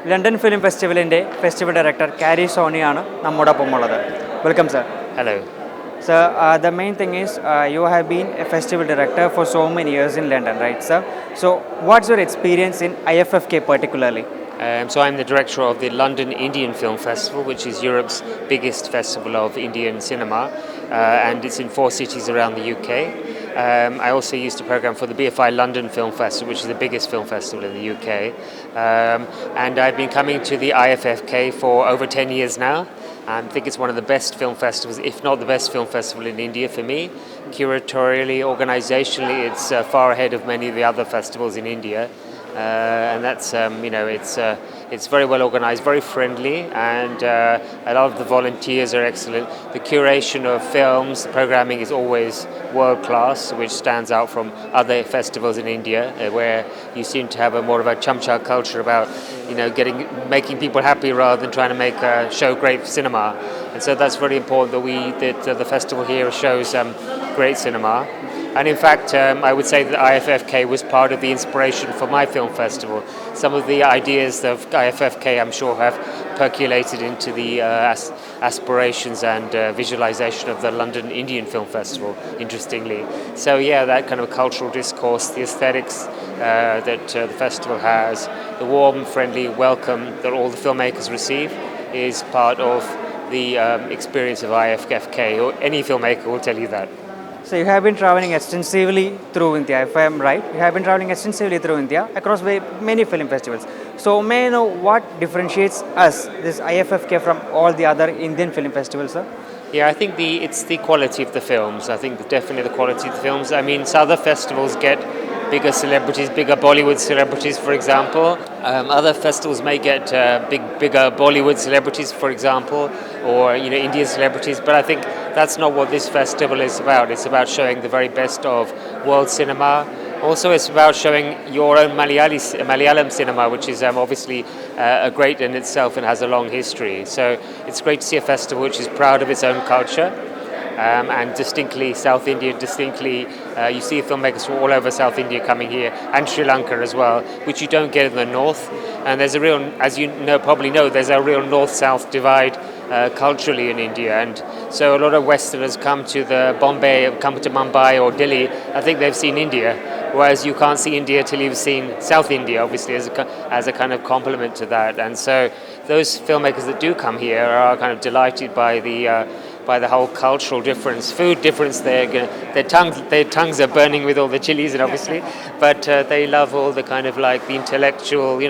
London Film Festival Festival Director Kairali Soniയാണ് നമ്മോടൊപ്പം ഉള്ളത്. Welcome sir. Hello. Sir, the main thing is you have been a festival director for so many years in London, right sir? So what's your experience in IFFK particularly? So I'm the director of the London Indian Film Festival, which is Europe's biggest festival of Indian cinema, and it's in 4 cities around the UK. I also used to program for the BFI London Film Festival, which is the biggest film festival in the UK. And I've been coming to the IFFK for over 10 years now. I think it's one of the best film festivals, if not the best film festival in India for me. Curatorially, organisationally, it's far ahead of many of the other festivals in India. And that's it's very well organised, very friendly, and a lot of the volunteers are excellent. The curation of films, the programming is always world class, which stands out from other festivals in India, where you seem to have more of a chamcha culture about making people happy rather than trying to show great cinema. And so that's very important that the festival here shows great cinema. And in fact, I would say that IFFK was part of the inspiration for my film festival. Some of the ideas of IFFK, I'm sure, have percolated into the aspirations and visualization of the London Indian Film Festival, interestingly. So yeah, that kind of cultural discourse, the aesthetics that the festival has, the warm, friendly welcome that all the filmmakers receive is part of the experience of IFFK, or any filmmaker will tell you that. So you have been traveling extensively through India, if I am right. You have been traveling extensively through India across many film festivals. So may I know what differentiates us, this IFFK, from all the other Indian film festivals, sir? Yeah, I think it's the quality of the films. I think definitely the quality of the films. I mean, some other festivals get bigger celebrities, bigger Bollywood celebrities, for example. Other festivals may get bigger Bollywood celebrities, for example, or Indian celebrities. But I think that's not what this festival is about. It's about showing the very best of world cinema. Also, it's about showing your own Malayalam cinema, which is obviously great in itself and has a long history. So it's great to see a festival which is proud of its own culture. And distinctly South India, you see filmmakers from all over South India coming here, and Sri Lanka as well, which you don't get in the north. And there's a real, as you probably know, there's a real north-south divide culturally in India, and so a lot of Westerners come to Mumbai or Delhi. I think they've seen India, whereas you can't see India till you've seen South India, obviously, as a kind of complement to that. And so those filmmakers that do come here are kind of delighted by the whole cultural difference, food difference. Their tongues are burning with all the chilies, and obviously, but they love all the kind of like the intellectual.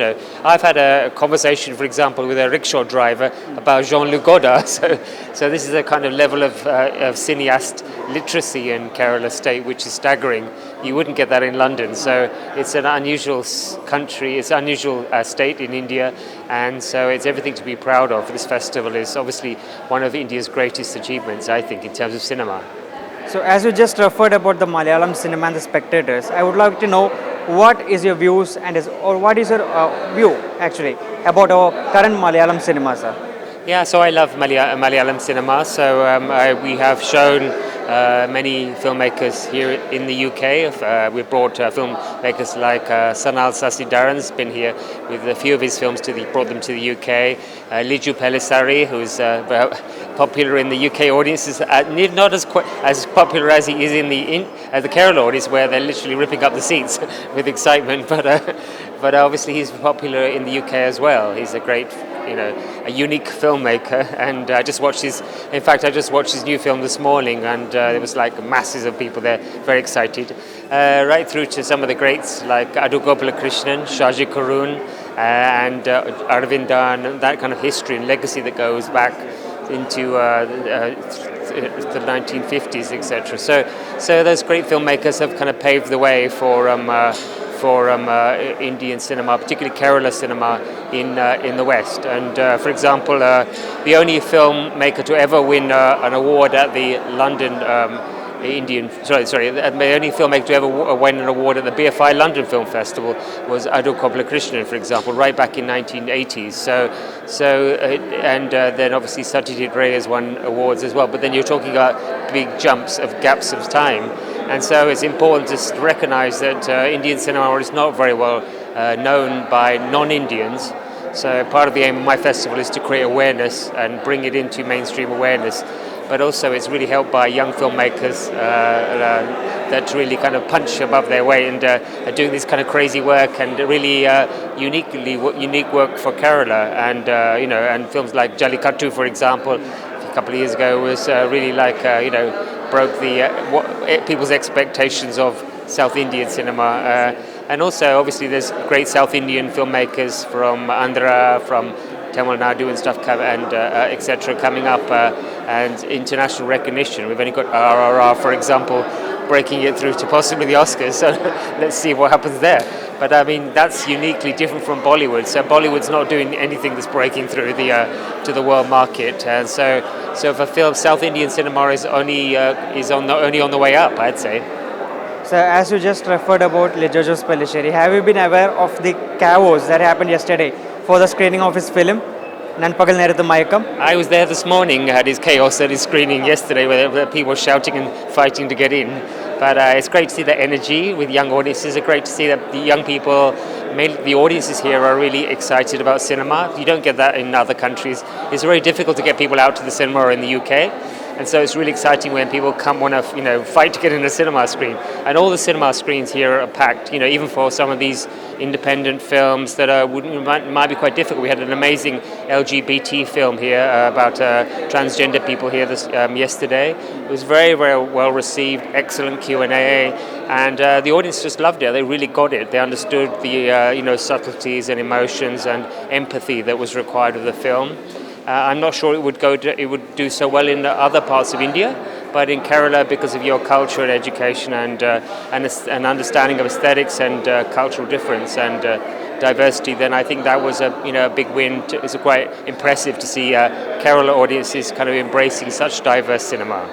I've had a conversation, for example, with a rickshaw driver about Jean-Luc Godard. So this is a kind of level of cineast literacy in Kerala state, which is staggering. You wouldn't get that in London. So it's an unusual country. It's an unusual state in India, and so it's everything to be proud of. This festival is obviously one of India's greatest achievements, I think, in terms of cinema. So as you just referred about the Malayalam cinema and the spectators, I would like to know what is your views or what is your view actually about our current Malayalam cinema, sir? Yeah, so I love Malayalam cinema. So we have shown many filmmakers here in the UK. We've brought filmmakers like Sanal Sasidharan's been here with a few of his films brought them to the UK. Liju Pelissari, who's popular in the UK audience, is not as popular as he is in the Kerala audience, where they're literally ripping up the seats with excitement. But obviously he's popular in the UK as well. He's a great, a unique filmmaker, and I just watched his new film this morning, and there was like masses of people there, very excited, right through to some of the greats like ADOOR, Shaji Karoon, and Aravindan, and that kind of history and legacy that goes back into the 1950s, etc. So those great filmmakers have kind of paved the way for Indian cinema, particularly Kerala cinema in the West. And for example, the only filmmaker to ever win an award at the London the only filmmaker to ever win an award at the BFI London Film Festival was ADOOR, for example, right back in 1980s. Then obviously Satyajit Ray has won awards as well. But then you're talking about big gaps of time. And so it's important to recognise that Indian cinema is not very well known by non-Indians. So part of the aim of my festival is to create awareness and bring it into mainstream awareness. But also it's really helped by young filmmakers that really kind of punch above their weight and are doing this kind of crazy work and really unique work for Kerala. And and films like Jallikattu, for example, a couple of years ago was really broke people's expectations of South Indian cinema. And also, obviously, there's great South Indian filmmakers from Andhra, from Tamil Nadu and stuff, and etc. coming up, and international recognition. We've only got RRR, for example, breaking it through to possibly the Oscars. So let's see what happens there. But I mean, that's uniquely different from Bollywood. So Bollywood's not doing anything that's breaking through to the world market. And so for film, South Indian cinema is only on the way up, I'd say. So as you just referred about Lijojo Spellisheri, have you been aware of the chaos that happened yesterday for the screening of his film, Nanpagal Nerathu Mayakam? I was there this morning, had his chaos at his screening yesterday where people shouting and fighting to get in. But it's great to see the energy with young audiences. It's great to see that the young people, mainly the audiences here, are really excited about cinema. You don't get that in other countries. It's very difficult to get people out to the cinema in the UK. And so it's really exciting when people want to fight to get in a cinema screen. And all the cinema screens here are packed, even for some of these independent films that might be quite difficult. We had an amazing LGBT film here about transgender people here yesterday. It was very, very well received, excellent Q&A, and the audience just loved it. They really got it. They understood the subtleties and emotions and empathy that was required of the film. I'm not sure it would do so well in other parts of India, but in Kerala, because of your culture and education and an understanding of aesthetics and cultural difference and diversity, then I think that was a big win. It's quite impressive to see Kerala audiences kind of embracing such diverse cinema.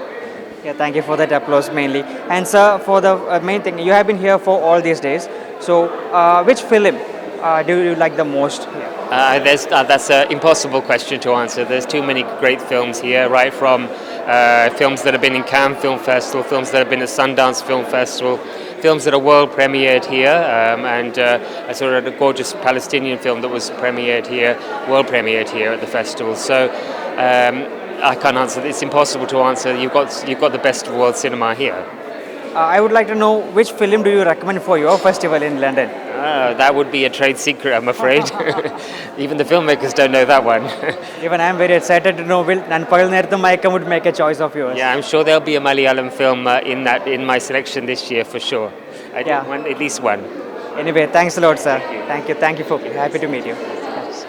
Yeah, thank you for that applause mainly. And sir, for the main thing, you have been here for all these days. So which film do you like the most here? That's an impossible question to answer. There's too many great films here, right from films that have been in Cannes Film Festival, films that have been at Sundance Film Festival, films that are world premiered here, and I saw a gorgeous Palestinian film that was world premiered here at the festival. So I can't answer. It's impossible to answer. You've got the best of world cinema here. I would like to know which film do you recommend for your festival in London? That would be a trade secret, I'm afraid. Even the filmmakers don't know that one. Even I am very excited to know will Nanpagal Nerathu Mayakam would make a choice of yours. Yeah, I'm sure there'll be a Malayalam film in my selection this year for sure. At least one. Anyway, thanks a lot, sir. Thank you. Happy to meet you. Yes.